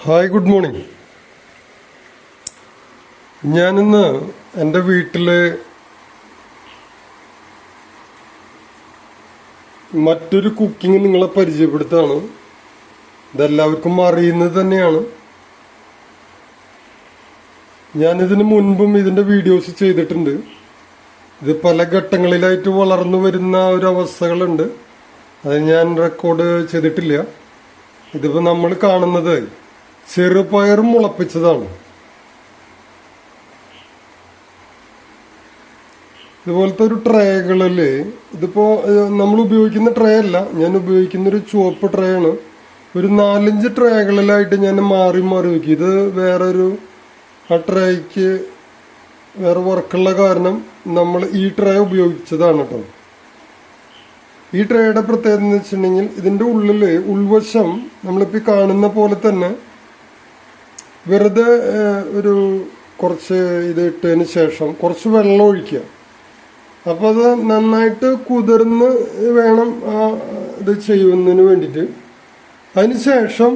Hi, good morning. ഞാനിന്ന് എൻ്റെ വീട്ടിൽ മറ്റൊരു കുക്കിംഗ് നിങ്ങളെ പരിചയപ്പെടുത്താണ്. ഇതെല്ലാവർക്കും അറിയുന്നത് തന്നെയാണ്. ഞാനിതിന് മുൻപും ഇതിൻ്റെ വീഡിയോസ് ചെയ്തിട്ടുണ്ട്. ഇത് പല ഘട്ടങ്ങളിലായിട്ട് വളർന്നു വരുന്ന ഒരു അവസ്ഥകളുണ്ട്. അത് ഞാൻ റെക്കോർഡ് ചെയ്തിട്ടില്ല. ഇതിപ്പോൾ നമ്മൾ കാണുന്നത് ചെറുപയർ മുളപ്പിച്ചതാണ്. ഇതുപോലത്തെ ഒരു ട്രേകളിൽ ഇതിപ്പോൾ നമ്മൾ ഉപയോഗിക്കുന്ന ട്രേ അല്ല, ഞാൻ ഉപയോഗിക്കുന്നൊരു ചുവപ്പ് ട്രേ ആണ്. ഒരു 4-5 ട്രേകളിലായിട്ട് ഞാൻ മാറി മാറി വയ്ക്കും. ഇത് വേറൊരു ആ ട്രേക്ക് വേറെ വർക്കുള്ള കാരണം നമ്മൾ ഈ ട്രേ ഉപയോഗിച്ചതാണ് കേട്ടോ. ഈ ട്രേയുടെ പ്രത്യേകത എന്ന് വെച്ചിട്ടുണ്ടെങ്കിൽ ഇതിൻ്റെ ഉള്ളിൽ ഉൾവശം നമ്മളിപ്പോൾ കാണുന്ന പോലെ തന്നെ വെറുതെ ഒരു കുറച്ച് ഇത് ഇട്ടതിന് ശേഷം കുറച്ച് വെള്ളം ഒഴിക്കുക. അപ്പോൾ അത് നന്നായിട്ട് കുതിർന്ന് വേണം ഇത് ചെയ്യുന്നതിന് വേണ്ടിയിട്ട്. അതിന് ശേഷം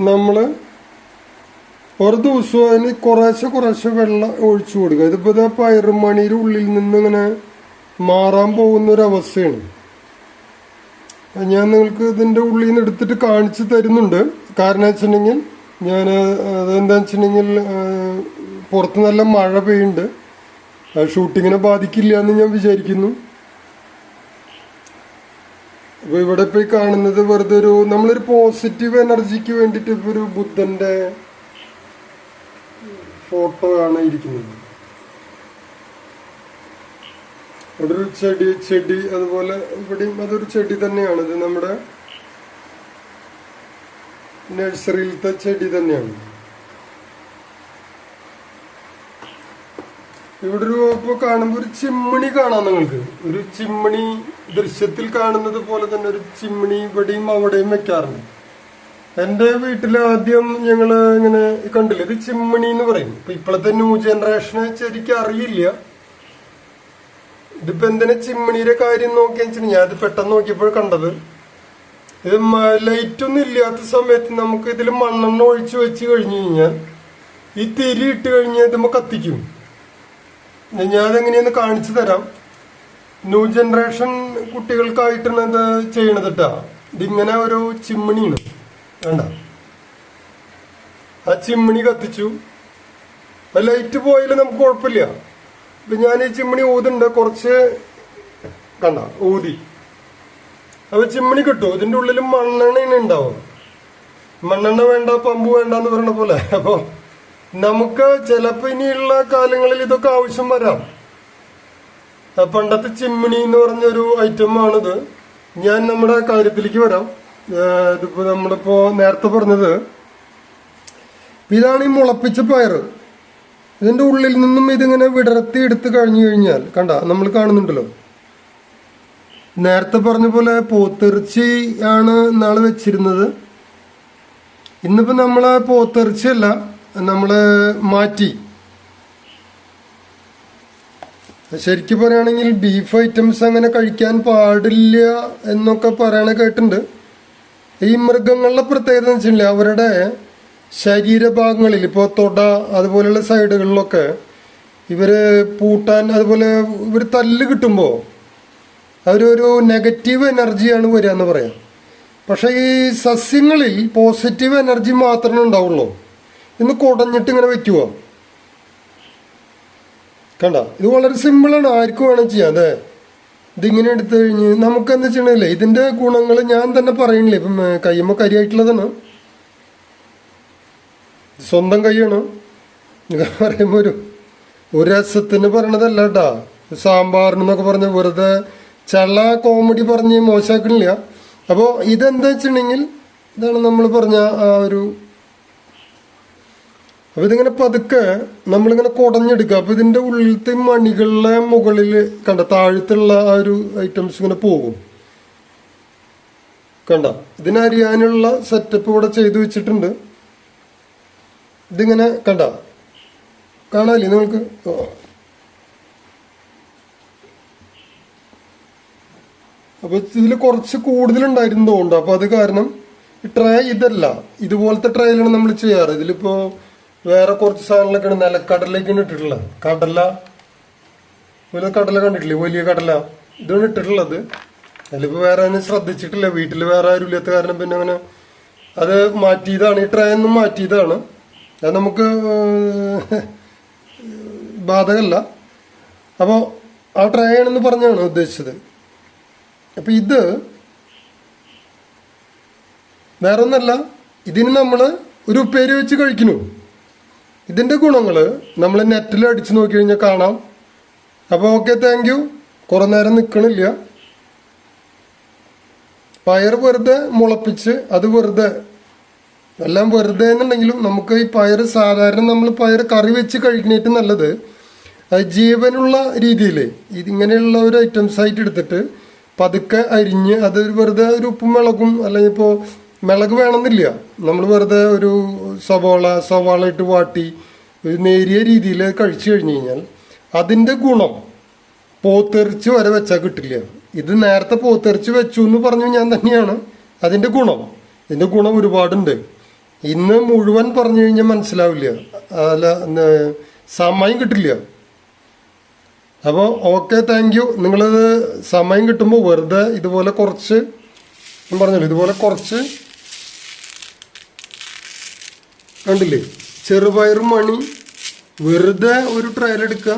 നമ്മൾ ഒരു ദിവസവും അതിന് കുറേശ്ശെ വെള്ളം ഒഴിച്ചു കൊടുക്കുക. ഇതിപ്പോൾ ഇത് പയറുമണിയുടെ ഉള്ളിൽ നിന്ന് ഇങ്ങനെ മാറാൻ പോകുന്നൊരവസ്ഥയാണ്. ഞാൻ നിങ്ങൾക്ക് ഇതിൻ്റെ ഉള്ളിൽ നിന്ന് എടുത്തിട്ട് കാണിച്ചു തരുന്നുണ്ട്. കാരണം വെച്ചിട്ടുണ്ടെങ്കിൽ ഞാൻ അതെന്താ വെച്ചിട്ടുണ്ടെങ്കിൽ പുറത്ത് നല്ല മഴ പെയ്യുന്നുണ്ട്. ഷൂട്ടിങ്ങിനെ ബാധിക്കില്ല എന്ന് ഞാൻ വിചാരിക്കുന്നു. അപ്പോൾ ഇവിടെ ഇപ്പോൾ കാണുന്നത് വെറുതെ ഒരു നമ്മളൊരു പോസിറ്റീവ് എനർജിക്ക് വേണ്ടിയിട്ട് ഇപ്പോൾ ഒരു ബുദ്ധൻ്റെ ഫോട്ടോ ആണ് ഇരിക്കുന്നത്. ഇവിടെ ഒരു ചെടി അതുപോലെ ഇവിടെയും അതൊരു ചെടി തന്നെയാണ്. ഇത് നമ്മുടെ നഴ്സറിയിലത്തെ ചെടി തന്നെയാണ്. ഇവിടെ ഒരു ഇപ്പോൾ കാണുമ്പോൾ ഒരു ചിമ്മിണി കാണാം നിങ്ങൾക്ക്. ഒരു ചിമ്മിണി ദൃശ്യത്തിൽ കാണുന്നത് പോലെ തന്നെ ഒരു ചിമ്മിണി ഇവിടെയും അവിടെയും വെക്കാറുണ്ട്. എൻ്റെ വീട്ടിൽ ആദ്യം ഞങ്ങൾ ഇങ്ങനെ കണ്ടില്ല, ഇത് ചിമ്മിണി എന്ന് പറയും. ഇപ്പൊ ഇപ്പോഴത്തെ ന്യൂ ജനറേഷന് ശരിക്കും അറിയില്ല. ഇതിപ്പോ എന്തിനാ ചിമ്മിണിയുടെ കാര്യം നോക്കിയാന്ന് വെച്ചിട്ടുണ്ടെങ്കിൽ ഞാൻ അത് പെട്ടെന്ന് നോക്കിയപ്പോൾ കണ്ടത്, ഇത് ലൈറ്റൊന്നും ഇല്ലാത്ത സമയത്ത് നമുക്ക് ഇതിൽ മണ്ണെണ്ണ ഒഴിച്ച് വെച്ച് കഴിഞ്ഞു കഴിഞ്ഞാൽ ഈ തിരി ഇട്ട് കഴിഞ്ഞാൽ ഇതുമ്പോ കത്തിക്കും. ഞാനതെങ്ങനെയാന്ന് കാണിച്ചു തരാം. ന്യൂ ജനറേഷൻ കുട്ടികൾക്കായിട്ടാണ് ഇത് ചെയ്യണത് കേട്ടാ. ഇതിങ്ങനെ ഒരു ചിമ്മിണിയാണ് വേണ്ട. ആ ചിമ്മിണി കത്തിച്ചു, ലൈറ്റ് പോയാലും നമുക്ക് കുഴപ്പമില്ല. ഇപ്പൊ ഞാൻ ഈ ചിമ്മിണി ഊതുണ്ട്, കുറച്ച് കണ്ട ഊതി, അപ്പൊ ചിമ്മിണി കിട്ടും. ഇതിന്റെ ഉള്ളിൽ മണ്ണെണ്ണയാണ് ഉണ്ടാവും. മണ്ണെണ്ണ വേണ്ട പമ്പ് വേണ്ട എന്ന് പറഞ്ഞ പോലെ. അപ്പൊ നമുക്ക് ചിലപ്പോ ഇനിയുള്ള കാലങ്ങളിൽ ഇതൊക്കെ ആവശ്യം വരാം. പണ്ടത്തെ ചിമ്മിണി എന്ന് പറഞ്ഞൊരു ഐറ്റം ആണിത്. ഞാൻ നമ്മുടെ കാര്യത്തിലേക്ക് വരാം. ഇതിപ്പോ നമ്മളിപ്പോ നേരത്തെ പറഞ്ഞത് ഇതാണ് ഈ മുളപ്പിച്ച പയർ. ഇതിന്റെ ഉള്ളിൽ നിന്നും ഇതിങ്ങനെ വിടർത്തി എടുത്ത് കഴിഞ്ഞു കഴിഞ്ഞാൽ കണ്ട നമ്മൾ കാണുന്നുണ്ടല്ലോ. നേരത്തെ പറഞ്ഞ പോലെ പോത്തിറച്ചി ആണ് നാളെ വെച്ചിരുന്നത്. ഇന്നിപ്പോ നമ്മളെ പോത്തിറച്ചിയല്ല, നമ്മള് മാറ്റി. ശരിക്കും പറയുകയാണെങ്കിൽ ബീഫ് ഐറ്റംസ് അങ്ങനെ കഴിക്കാൻ പാടില്ല എന്നൊക്കെ പറയണ കേട്ടിട്ടുണ്ട്. ഈ മൃഗങ്ങളുടെ പ്രത്യേകത എന്ന് വെച്ചിട്ടുണ്ടെങ്കിൽ അവരുടെ ശരീരഭാഗങ്ങളിൽ ഇപ്പോൾ തൊട അതുപോലെയുള്ള സൈഡുകളിലൊക്കെ ഇവര് പൂട്ടാൻ അതുപോലെ ഇവർ തല്ല് കിട്ടുമ്പോൾ അവരൊരു നെഗറ്റീവ് എനർജിയാണ് വരിക എന്ന് പറയാം. പക്ഷെ ഈ സസ്യങ്ങളിൽ പോസിറ്റീവ് എനർജി മാത്രമേ ഉണ്ടാവുള്ളൂ. ഇന്ന് കുടഞ്ഞിട്ട് ഇങ്ങനെ വെക്കുക കണ്ട. ഇത് വളരെ സിമ്പിളാണ്, ആർക്കും വേണം ചെയ്യാം. അതെ, ഇതിങ്ങനെ എടുത്തു കഴിഞ്ഞ് നമുക്ക് എന്താ വെച്ചിട്ടുണ്ടെങ്കിലേ ഇതിന്റെ ഗുണങ്ങൾ ഞാൻ തന്നെ പറയണില്ലേ. ഇപ്പം കയ്യുമ്പോൾ കരിയായിട്ടുള്ളതാണ്, സ്വന്തം കൈയാണ്. പറയുമ്പോൾ ഒരു രസത്തിന് പറയണതല്ല കേട്ടാ. സാമ്പാറിനെന്നൊക്കെ പറഞ്ഞ വെറുതെ ചള്ള കോമഡി പറഞ്ഞ് മോശമാക്കണില്ല. അപ്പോൾ ഇതെന്താ വെച്ചിട്ടുണ്ടെങ്കിൽ ഇതാണ് നമ്മൾ പറഞ്ഞ ആ ഒരു. അപ്പൊ ഇതിങ്ങനെ പതുക്കെ നമ്മളിങ്ങനെ കുടഞ്ഞെടുക്കുക. അപ്പൊ ഇതിന്റെ ഉള്ളിലത്തെ മണികളുടെ മുകളിൽ കണ്ട താഴത്തുള്ള ആ ഒരു ഐറ്റംസ് ഇങ്ങനെ പോകും കണ്ട. ഇതിനറിയാനുള്ള സെറ്റപ്പ് ഇവിടെ ചെയ്തു വെച്ചിട്ടുണ്ട്. ഇതിങ്ങനെ കണ്ട കാണാല്ലേ നിങ്ങൾക്ക്. അപ്പൊ ഇതിൽ കുറച്ച് കൂടുതലുണ്ടായിരുന്നതുകൊണ്ട് അപ്പൊ അത് കാരണം ഈ ട്രേ ഇതല്ല, ഇതുപോലത്തെ ട്രേയിലാണ് നമ്മൾ ചെയ്യാറ്. ഇതിലിപ്പോ വേറെ കുറച്ച് സാധനങ്ങളൊക്കെയാണ് നിലക്കടലേക്കാണ് ഇട്ടിട്ടുള്ളത്. കടല കടല കണ്ടിട്ടില്ലേ, വലിയ കടല, ഇതാണ് ഇട്ടിട്ടുള്ളത്. അതിലിപ്പോ വേറെ അതിന് ശ്രദ്ധിച്ചിട്ടില്ല, വീട്ടിൽ വേറെ ആരും ഇല്ലാത്ത കാരണം പിന്നെ അങ്ങനെ അത് മാറ്റിയതാണ്. ഈ ട്രേ ഒന്നും മാറ്റിയതാണ്. അത് നമുക്ക് ബാധകമല്ല. അപ്പോൾ ആ ട്രേ ആണെന്ന് പറഞ്ഞാണ് ഉദ്ദേശിച്ചത്. അപ്പൊ ഇത് വേറെ ഒന്നല്ല, ഇതിന് നമ്മൾ ഒരു ഉപ്പേരി വെച്ച് കഴിക്കുന്നു. ഇതിന്റെ ഗുണങ്ങള് നമ്മൾ നെറ്റിൽ അടിച്ചു നോക്കി കഴിഞ്ഞാൽ കാണാം. അപ്പോൾ ഓക്കെ, താങ്ക് യു. കുറെ നേരം നിൽക്കണില്ല. പയർ വെറുതെ മുളപ്പിച്ച് അത് വെറുതെ എല്ലാം വെറുതെ എന്നുണ്ടെങ്കിലും നമുക്ക് ഈ പയർ സാധാരണ നമ്മൾ പയർ കറി വെച്ച് കഴിക്കുന്നേറ്റ് നല്ലത് ജീവനുള്ള രീതിയിൽ ഇങ്ങനെയുള്ള ഒരു ഐറ്റംസ് ആയിട്ട് എടുത്തിട്ട് പതുക്കെ അരിഞ്ഞ് അത് വെറുതെ ഒരു ഉപ്പും മുളകും, അല്ലെങ്കിൽ ഇപ്പോൾ മുളക് വേണമെന്നില്ല, നമ്മൾ വെറുതെ ഒരു സവാള ഇട്ട് വാട്ടി ഒരു നേരിയ രീതിയിൽ കഴിച്ചു കഴിഞ്ഞു കഴിഞ്ഞാൽ അതിൻ്റെ ഗുണം പോത്തെറിച്ച് വരെ വെച്ചാൽ കിട്ടില്ല. ഇത് നേരത്തെ പോത്തെറിച്ച് വെച്ചു എന്ന് പറഞ്ഞു ഞാൻ തന്നെയാണ് അതിൻ്റെ ഗുണം. ഇതിൻ്റെ ഗുണം ഒരുപാടുണ്ട്. ഇന്ന് മുഴുവൻ പറഞ്ഞു കഴിഞ്ഞാൽ മനസ്സിലാവില്ല, അല്ല സമയം കിട്ടില്ല. അപ്പോൾ ഓക്കെ, താങ്ക് യു. നിങ്ങളത് സമയം കിട്ടുമ്പോൾ വെറുതെ ഇതുപോലെ കുറച്ച്, ഞാൻ പറഞ്ഞല്ലോ, ഇതുപോലെ കുറച്ച് കണ്ടില്ലേ, ചെറുപയറും മണി വെറുതെ ഒരു ട്രയലെടുക്കുക.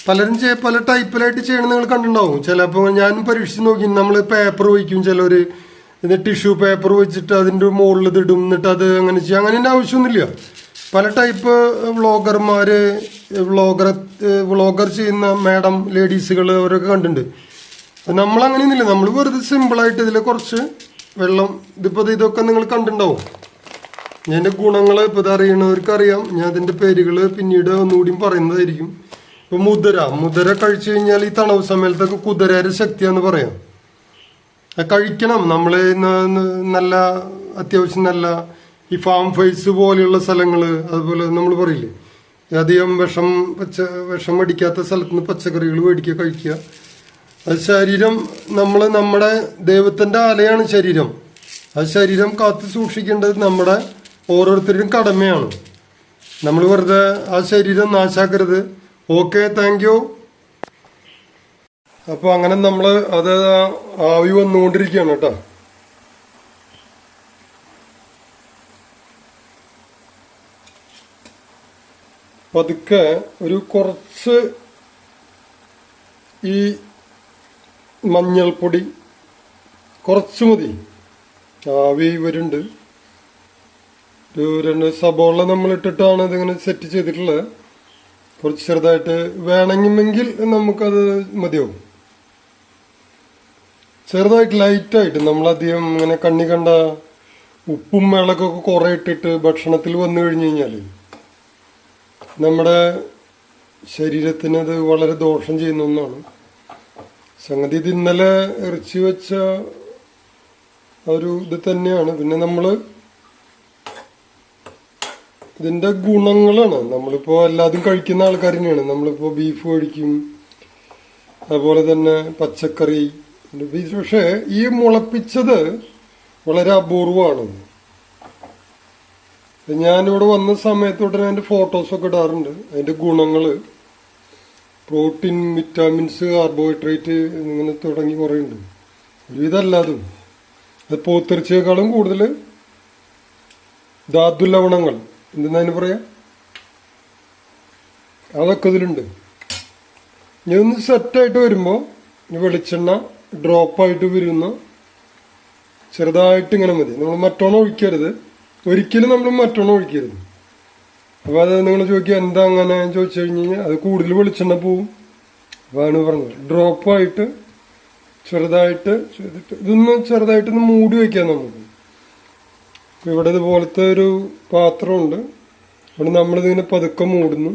പലരും പല ടൈപ്പിലായിട്ട് ചെയ്യണം നിങ്ങൾ കണ്ടിട്ടുണ്ടാവും. ചിലപ്പോൾ ഞാനും പരീക്ഷിച്ച് നോക്കി. നമ്മൾ പേപ്പർ വയ്ക്കും, ചിലർ ടിഷ്യൂ പേപ്പർ വെച്ചിട്ട് അതിൻ്റെ മുകളിൽ ഇതിടും, എന്നിട്ട് അത് അങ്ങനെ ചെയ്യും. അങ്ങനെ തന്നെ ആവശ്യമൊന്നുമില്ല. പല ടൈപ്പ് വ്ളോഗർ ചെയ്യുന്ന മാഡം ലേഡീസുകൾ അവരൊക്കെ കണ്ടിട്ടുണ്ട്. നമ്മളങ്ങനെയൊന്നുമില്ല, നമ്മൾ വെറുതെ സിമ്പിളായിട്ട് ഇതിൽ കുറച്ച് വെള്ളം, ഇതൊക്കെ നിങ്ങൾ കണ്ടിട്ടുണ്ടാവും. ഇതിൻ്റെ ഗുണങ്ങൾ ഇപ്പോൾ ഇത് അറിയണവർക്കറിയാം. ഞാൻ അതിൻ്റെ പേരുകൾ പിന്നീട് ഒന്നുകൂടിയും പറയുന്നതായിരിക്കും. ഇപ്പോൾ മുതിര കഴിച്ചു കഴിഞ്ഞാൽ ഈ തണവ് സമയത്തൊക്കെ കുതിരയുടെ ശക്തിയാന്ന് പറയാം. കഴിക്കണം. നമ്മൾ നല്ല അത്യാവശ്യം നല്ല ഈ ഫാം ഫൈസ് പോലെയുള്ള സ്ഥലങ്ങൾ, അതുപോലെ നമ്മൾ പറയില്ലേ, അധികം വിഷം അടിക്കാത്ത സ്ഥലത്ത് നിന്ന് പച്ചക്കറികൾ മേടിക്കുക, കഴിക്കുക. അത് ശരീരം നമ്മുടെ ദൈവത്തിൻ്റെ ആലയാണ് ശരീരം. ആ ശരീരം കാത്തു സൂക്ഷിക്കേണ്ടത് നമ്മുടെ ഓരോരുത്തരുടെയും കടമയാണ്. നമ്മൾ വെറുതെ ആ ശരീരം നാശാക്കരുത്. Okay, thank you. അപ്പോൾ അങ്ങനെ നമ്മൾ അത് ആവി വന്നുകൊണ്ടിരിക്കുകയാണ് കേട്ടോ. പതുക്കെ ഒരു കുറച്ച് ഈ മഞ്ഞൾപ്പൊടി കുറച്ച് മതി. ആവി വരുന്നുണ്ട്. ഒരു 2 സബോള നമ്മൾ ഇട്ടിട്ടാണ് ഇതിങ്ങനെ സെറ്റ് ചെയ്തിട്ടുള്ളത്. കുറച്ച് ചെറുതായിട്ട് വേണമെങ്കിൽ നമുക്കത് മതിയാവും. ചെറുതായിട്ട് ലൈറ്റായിട്ട്, നമ്മളധികം ഇങ്ങനെ കണ്ണി കണ്ട ഉപ്പും മുളകൊക്കെ കുറെ ഇട്ടിട്ട് ഭക്ഷണത്തിൽ വന്നു കഴിഞ്ഞു കഴിഞ്ഞാൽ നമ്മുടെ ശരീരത്തിന് അത് വളരെ ദോഷം ചെയ്യുന്ന ഒന്നാണ്. സംഗതി ഇത് ഇന്നലെ ഇറച്ചി വെച്ച ഒരു ഇത് തന്നെയാണ്. പിന്നെ നമ്മൾ ഇതിന്റെ ഗുണങ്ങളാണ്. നമ്മളിപ്പോ എല്ലാതും കഴിക്കുന്ന ആൾക്കാർ തന്നെയാണ്. നമ്മളിപ്പോ ബീഫ് കഴിക്കും, അതുപോലെ തന്നെ പച്ചക്കറി. പക്ഷേ ഈ മുളപ്പിച്ചത് വളരെ അപൂർവമാണ്. ഞാനിവിടെ വന്ന സമയത്തോട്ട് അതിന്റെ ഫോട്ടോസൊക്കെ ഇടാറുണ്ട്. അതിന്റെ ഗുണങ്ങള് പ്രോട്ടീൻ, വിറ്റാമിൻസ്, കാർബോഹൈഡ്രേറ്റ് ഇങ്ങനെ തുടങ്ങി കുറേ ഉണ്ട്. ഒരുവിധമല്ലാതും അത് പോത്തിറച്ചിയേക്കാളും കൂടുതൽ ധാതു ലവണങ്ങൾ, എന്തെന്നതിന് പറയാ, അതൊക്കെ ഇതിലുണ്ട്. ഇനി ഒന്ന് സെറ്റായിട്ട് വരുമ്പോൾ വെളിച്ചെണ്ണ ഡ്രോപ്പായിട്ട് വരുന്ന ചെറുതായിട്ട് ഇങ്ങനെ മതി. നമ്മൾ മറ്റോണം ഒഴിക്കരുത്, ഒരിക്കലും നമ്മൾ മറ്റോണം ഒഴിക്കരുത്. അപ്പോൾ അത് നിങ്ങൾ ചോദിക്കുക എന്താ അങ്ങനെ ചോദിച്ചു കഴിഞ്ഞ് കഴിഞ്ഞാൽ അത് കൂടുതൽ വെളിച്ചെണ്ണ പോവും. അതാണ് പറഞ്ഞത്. ഡ്രോപ്പായിട്ട് ചെറുതായിട്ട് ചെയ്തിട്ട് ഇതൊന്ന് ചെറുതായിട്ടൊന്ന് മൂടി വയ്ക്കാം നമുക്ക്. ഇവിടെ ഇതുപോലത്തെ ഒരു പാത്രമുണ്ട്. അവിടെ നമ്മളിതിങ്ങനെ പതുക്കെ മൂടുന്നു.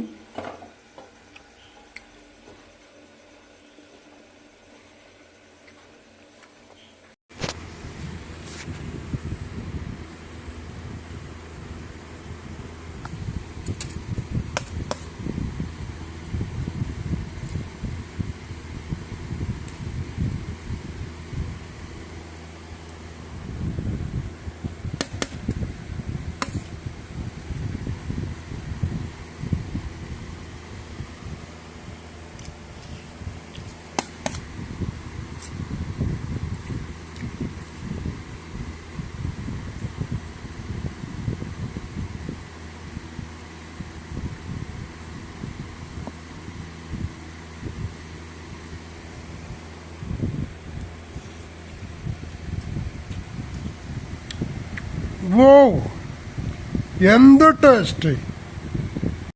വോ എന്ത് ടേസ്റ്റ്!